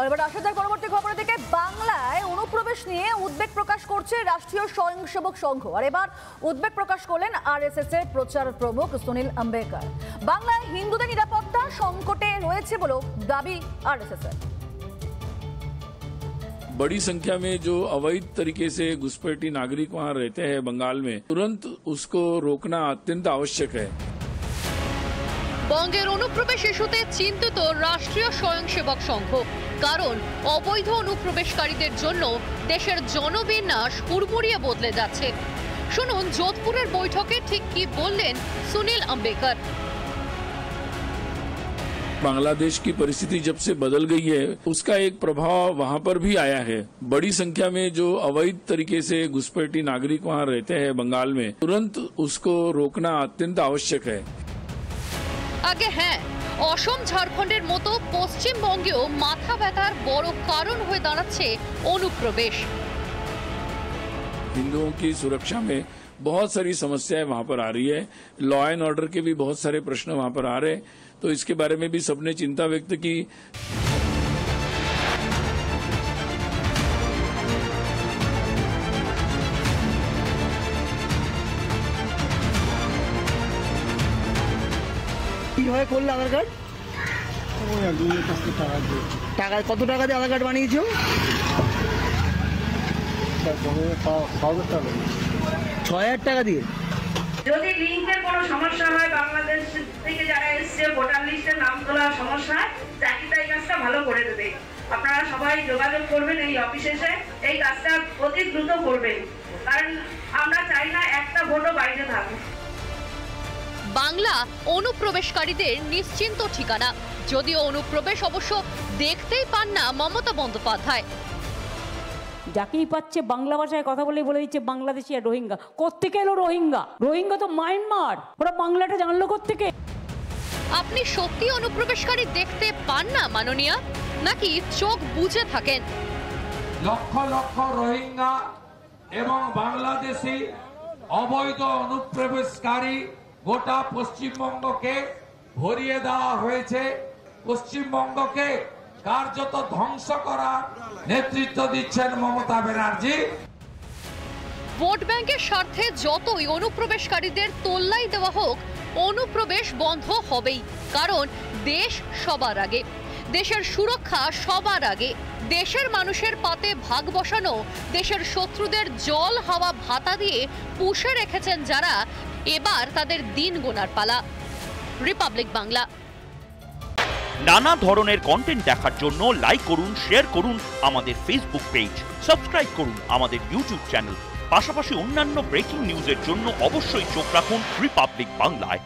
এবার আসা যাক পরবর্তী খবরের দিকে। বাংলায় অনুপ্রবেশ নিয়ে উদ্বেগ প্রকাশ করছে রাষ্ট্রীয় স্বয়ংসেবক সংঘ। আর এবার উদ্বেগ প্রকাশ করলেন আরএসএস এর প্রচার প্রমুখ সুনীল আম্বেদকর। বাংলায় হিন্দুদের নিরাপত্তা সংকটে রয়েছে বলে দাবি আরএসএস এর। बड़ी संख्या में जो अवैध तरीके से घुसपैठी नागरिक वहां रहते हैं बंगाल में, तुरंत उसको रोकना अत्यंत आवश्यक है। বঙ্গের অনুপ্রবেশ ইস্যুতে চিন্তিত রাষ্ট্রীয় স্বয়ংসেবক সংঘ। কারণ অবৈধ অনুপ্রবেশকারীদের জন্য দেশের জনবিন্যাস হুড়মুড়িয়ে বদলে যাচ্ছে। শুনুন যোধপুরের বৈঠকে ঠিক কি বললেন সুনীল আম্বেদকর। बांग्लादेश की परिस्थिति जब से बदल गई है, उसका एक प्रभाव वहां पर भी आया है। बड़ी संख्या में जो अवैध तरीके से घुसपैठी नागरिक वहां रहते हैं बंगाल में, तुरंत उसको रोकना अत्यंत आवश्यक है। আগে হ্যাঁ, অসম ঝাড়খণ্ডের মতো পশ্চিমবঙ্গেও মাথা ব্যথার বড় কারণ হয়ে দাঁড়াচ্ছে অনুপ্রবেশ। हिंदुओं की सुरक्षा में बहुत सारी समस्याएं वहां पर आ रही है। लॉ एंड ऑर्डर के भी बहुत सारे प्रश्न वहां पर आ रहे हैं, तो इसके बारे में भी सबने चिंता व्यक्त की। কিভাবে করলে আধার কার্ড? টাকা কত টাকা দিয়ে আধার কার্ড বানিয়েছো? ৬,০০০ টাকা দিয়ে। যদি লিঙ্কের কোনো সমস্যা হয়, বাংলাদেশ থেকে যারা এসছে ভোটার লিস্টের নাম তোলার সমস্যা হয়, চাকরিটা এই কাজটা ভালো করে দেবে। আপনারা সবাই যোগাযোগ করবেন এই অফিসে এসে, এই কাজটা অতি দ্রুত করবেন, কারণ আমরা চাই না একটা ভোটও বাইরে থাকুক। বাংলা অনুপ্রবেশকারীদের নিশ্চিন্ত ঠিকানা, যদিও অনুপ্রবেশ অবশ্য দেখতেই পান না মমতা বন্দ্যোপাধ্যায়। যাকেই পাচ্ছে বাংলা ভাষায় কথা বলে দিচ্ছে বাংলাদেশি আর রোহিঙ্গা। কোত্থেকে এলো রোহিঙ্গা? রোহিঙ্গা তো মায়ানমার। ওরা বাংলাটা জানলো কোত্থেকে? আপনি সত্যি অনুপ্রবেশকারী দেখতে পান না মাননীয়া, নাকি চোখ বুজে থাকেন? লক্ষ লক্ষ রোহিঙ্গা এবং বাংলাদেশি অবৈধ অনুপ্রবেশকারী গোটা পশ্চিমবঙ্গকে ভরিয়ে দেওয়া হয়েছে। পশ্চিমবঙ্গকে কার্যত ধ্বংস করার নেতৃত্ব দিচ্ছেন মমতা ব্যানার্জি। ভোট ব্যাংকের স্বার্থে যতই অনুপ্রবেশকারীদের তোল্লাই দেওয়া হোক, অনুপ্রবেশ বন্ধ হবেই। কারণ দেশ সবার আগে, দেশের সুরক্ষা সবার আগে। দেশের মানুষের পাতে ভাগ বসানো, দেশের শত্রুদের জল হাওয়া ভাতা দিয়ে পুষে রেখেছেন যারা, এবার তাদের দিন গোনার পালা। রিপাবলিক বাংলা। নানা ধরনের কন্টেন্ট দেখার জন্য লাইক করুন, শেয়ার করুন আমাদের ফেসবুক পেজ, সাবস্ক্রাইব করুন আমাদের ইউটিউব চ্যানেল। পাশাপাশি অন্যান্য ব্রেকিং নিউজের জন্য অবশ্যই চোখ রাখুন রিপাবলিক বাংলায়।